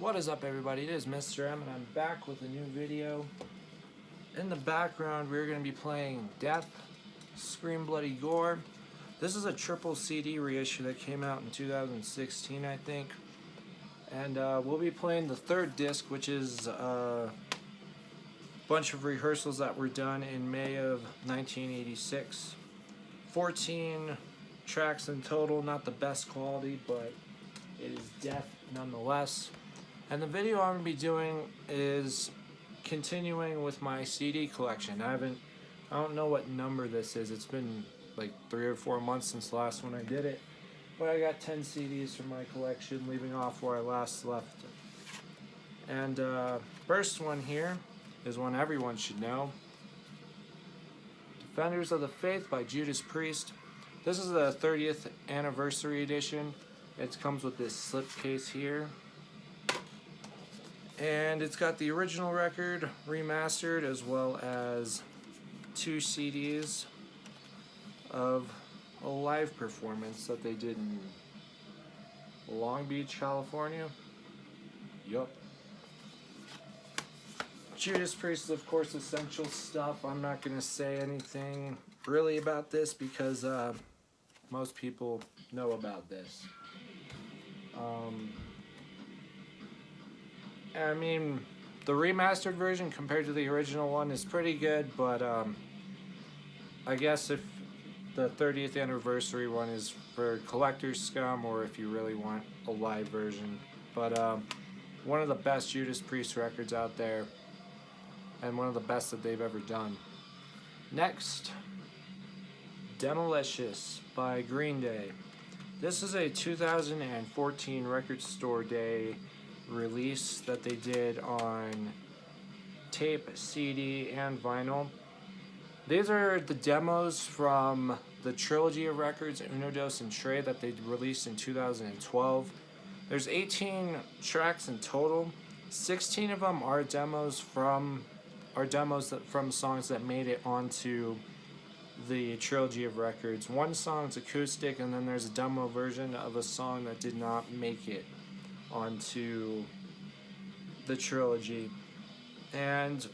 What is up, everybody? It is Mr. M, and I'm back with a new video. In the background, we're going to be playing Death, Scream Bloody Gore. This is a triple CD reissue that came out in 2016, I think. And we'll be playing the third disc, which is a bunch of rehearsals that were done in May of 1986. 14 tracks in total, not the best quality, but it is Death nonetheless. And the video I'm going to be doing is continuing with my CD collection. I don't know what number this is. It's been like 3 or 4 months since the last one I did it. But I got 10 CDs from my collection, leaving off where I last left. And first one here is one everyone should know. Defenders of the Faith by Judas Priest. This is the 30th anniversary edition. It comes with this slipcase here. And it's got the original record remastered, as well as 2 CDs of a live performance that they did in Long Beach, California. Yup. Judas Priest is, of course, essential stuff. I'm not going to say anything really about this because most people know about this. I mean, the remastered version compared to the original one is pretty good, but I guess if the 30th anniversary one is for collector's scum, or if you really want a live version. But one of the best Judas Priest records out there, and one of the best that they've ever done. Next, Demolicious by Green Day. This is a 2014 Record Store Day release that they did on tape, CD, and vinyl. These are the demos from the trilogy of records Uno, Dos, and Tre that they released in 2012. There's 18 tracks in total. 16 of them are demos from songs that made it onto the trilogy of records. One song's acoustic, and then there's a demo version of a song that did not make it onto the trilogy. And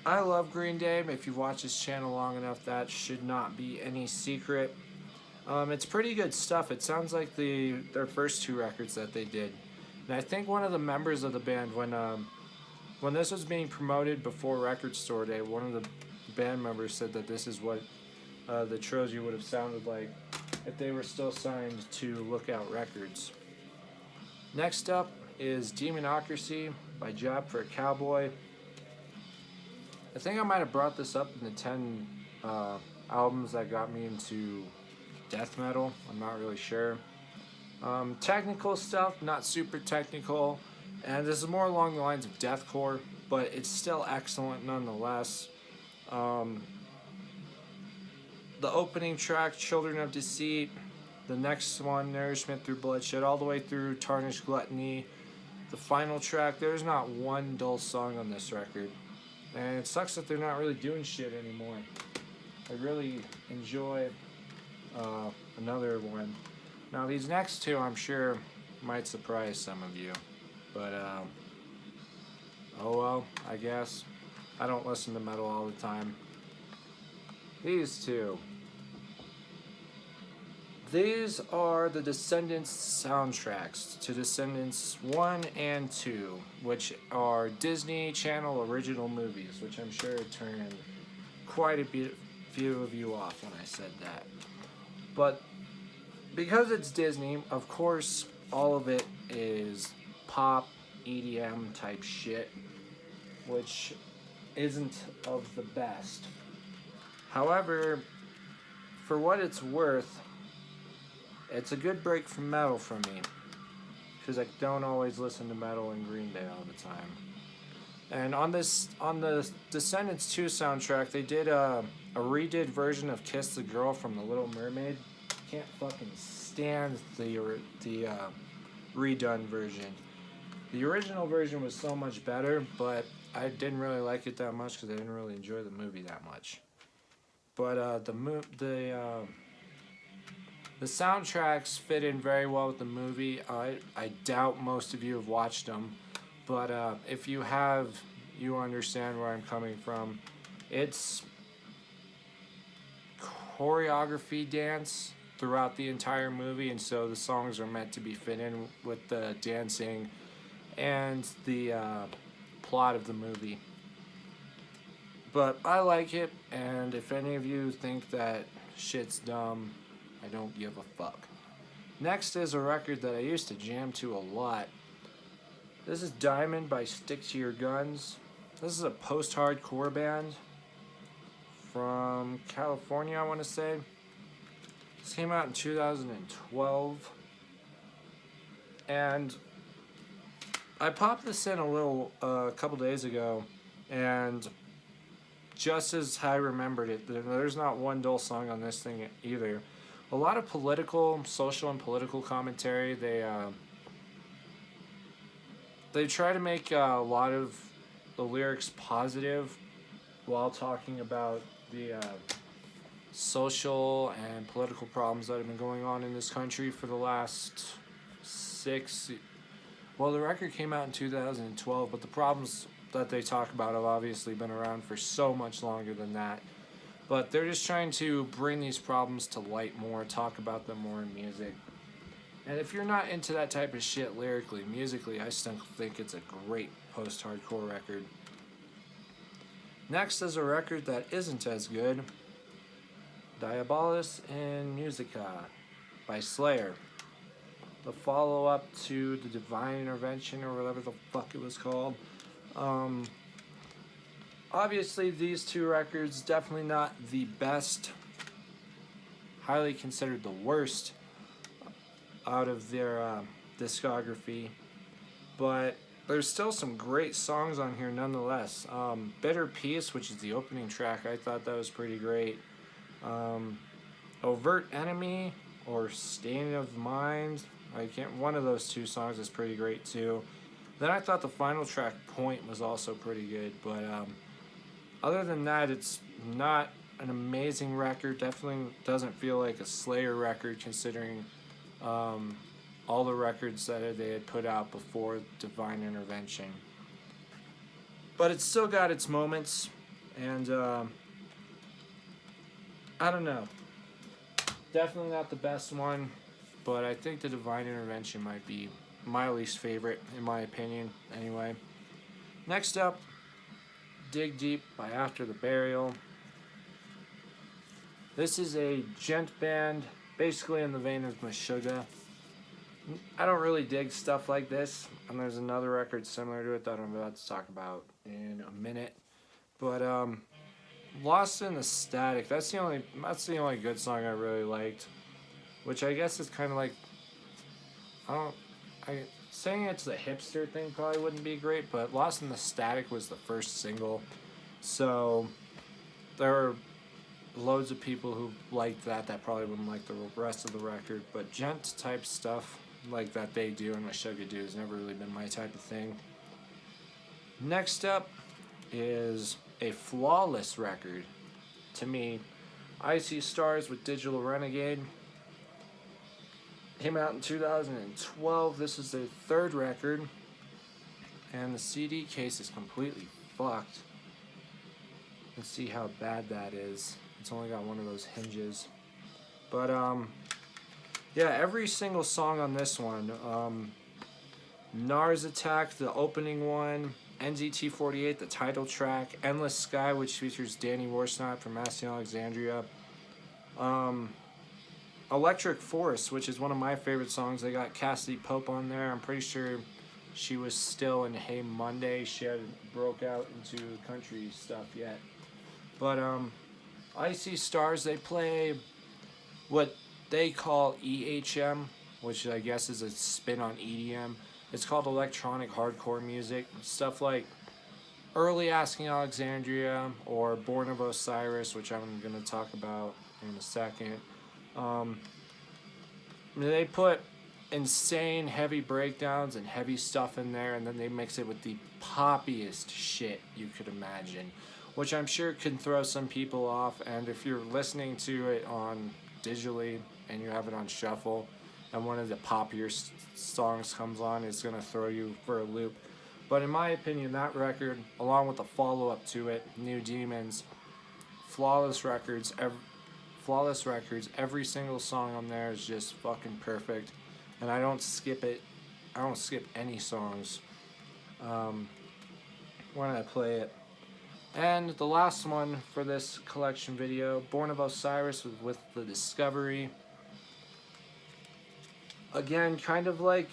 I love Green Day. If you've watched this channel long enough, that should not be any secret. It's pretty good stuff. It sounds like their first 2 records that they did. And I think one of the members of the band, when this was being promoted before Record Store Day, one of the band members said that this is what the trilogy would have sounded like if they were still signed to Lookout Records. Next up is Demonocracy by Job for a Cowboy. I think I might have brought this up in the 10 albums that got me into death metal. I'm not really sure. Technical stuff, not super technical, and this is more along the lines of deathcore, but it's still excellent nonetheless. The opening track, Children of Deceit. The next one, Nourishment Through Bloodshed, all the way through Tarnished Gluttony. The final track, there's not one dull song on this record. And it sucks that they're not really doing shit anymore. I really enjoy another one. Now these next 2, I'm sure, might surprise some of you. But, oh well, I guess. I don't listen to metal all the time. These 2. These are the Descendants soundtracks to Descendants 1 and 2, which are Disney Channel original movies, which I'm sure turned quite a few of you off when I said that. But because it's Disney, of course, all of it is pop, EDM type shit, which isn't of the best. However, for what it's worth, it's a good break from metal for me, because I don't always listen to metal and Green Day all the time. And on the Descendants 2 soundtrack, they did a redid version of Kiss the Girl from The Little Mermaid. Can't fucking stand the redone version. The original version was so much better, but I didn't really like it that much because I didn't really enjoy the movie that much. But The soundtracks fit in very well with the movie. I doubt most of you have watched them, but if you have, you understand where I'm coming from. It's choreography dance throughout the entire movie, and so the songs are meant to be fit in with the dancing and the plot of the movie. But I like it, and if any of you think that shit's dumb, I don't give a fuck. Next is a record that I used to jam to a lot. This is Diamond by Stick to Your Guns. This is a post-hardcore band from California, I want to say. This came out in 2012. And I popped this in a couple days ago, and just as I remembered it, there's not one dull song on this thing either. A lot of social and political commentary. They try to make a lot of the lyrics positive while talking about the social and political problems that have been going on in this country for the last well, the record came out in 2012, but the problems that they talk about have obviously been around for so much longer than that. But they're just trying to bring these problems to light more, talk about them more in music. And if you're not into that type of shit lyrically, musically, I still think it's a great post-hardcore record. Next is a record that isn't as good, Diabolus in Musica by Slayer. The follow-up to the Divine Intervention, or whatever the fuck it was called. Obviously, these two records, definitely not the best, highly considered the worst out of their discography, but there's still some great songs on here nonetheless. Bitter Peace, which is the opening track, I thought that was pretty great. Overt Enemy or State of Mind, one of those two songs is pretty great too. Then I thought the final track, Point, was also pretty good, but other than that, it's not an amazing record. Definitely doesn't feel like a Slayer record, considering all the records that they had put out before Divine Intervention. But it's still got its moments, and I don't know. Definitely not the best one, but I think the Divine Intervention might be my least favorite, in my opinion, anyway. Next up, Dig Deep by After the Burial. This is a gent band, basically in the vein of Meshuggah. I don't really dig stuff like this, and there's another record similar to it that I'm about to talk about in a minute. But Lost in the Static, that's the only good song I really liked, which I guess is kind of like, saying it's the hipster thing probably wouldn't be great, but Lost in the Static was the first single, so there are loads of people who liked that probably wouldn't like the rest of the record, but gent type stuff like that they do and Meshuggah do has never really been my type of thing. Next up is a flawless record to me, Icy Stars with Digital Renegade. Came out in 2012. This is their third record, and the CD case is completely fucked. Let's see how bad that is. It's only got one of those hinges. But yeah, every single song on this one, Nars Attack, the opening one, NZT48, the title track, Endless Sky, which features Danny Worsnop from Massey Alexandria, Electric Forest, which is one of my favorite songs. They got Cassidy Pope on there. I'm pretty sure she was still in Hey Monday. She hadn't broke out into country stuff yet. But Icy Stars, they play what they call EHM, which I guess is a spin on EDM. It's called electronic hardcore music. Stuff like early Asking Alexandria or Born of Osiris, which I'm going to talk about in a second. They put insane heavy breakdowns and heavy stuff in there, and then they mix it with the poppiest shit you could imagine, which I'm sure can throw some people off. And if you're listening to it on digitally and you have it on shuffle and one of the poppier songs comes on, it's going to throw you for a loop. But in my opinion, that record, along with the follow-up to it, New Demons, flawless records. Every single song on there is just fucking perfect, and I don't skip it. I don't skip any songs when I play it. And the last one for this collection video, Born of Osiris with the Discovery. Again, kind of like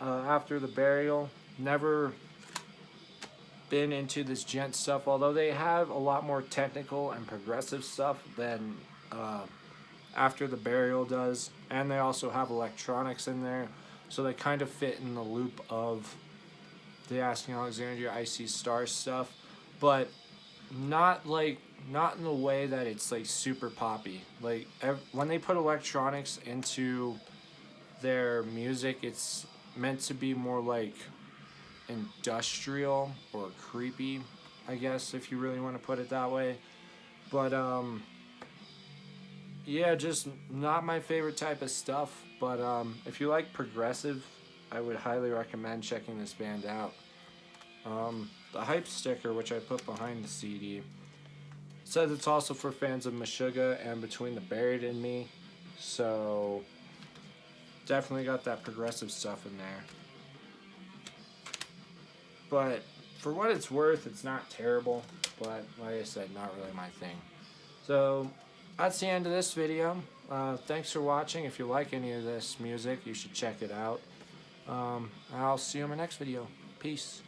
After the Burial. Never been into this gent stuff, although they have a lot more technical and progressive stuff than After the Burial does, and they also have electronics in there, so they kind of fit in the loop of the Asking Alexandria Icy Star stuff, but not in the way that it's like super poppy. Like when they put electronics into their music, it's meant to be more like industrial or creepy, I guess, if you really want to put it that way. But yeah, just not my favorite type of stuff. But if you like progressive, I would highly recommend checking this band out. The hype sticker, which I put behind the CD, says it's also for fans of Meshuggah and Between the Buried and Me. So definitely got that progressive stuff in there. But for what it's worth, it's not terrible. But like I said, not really my thing. So that's the end of this video. Thanks for watching. If you like any of this music, you should check it out. I'll see you in my next video. Peace.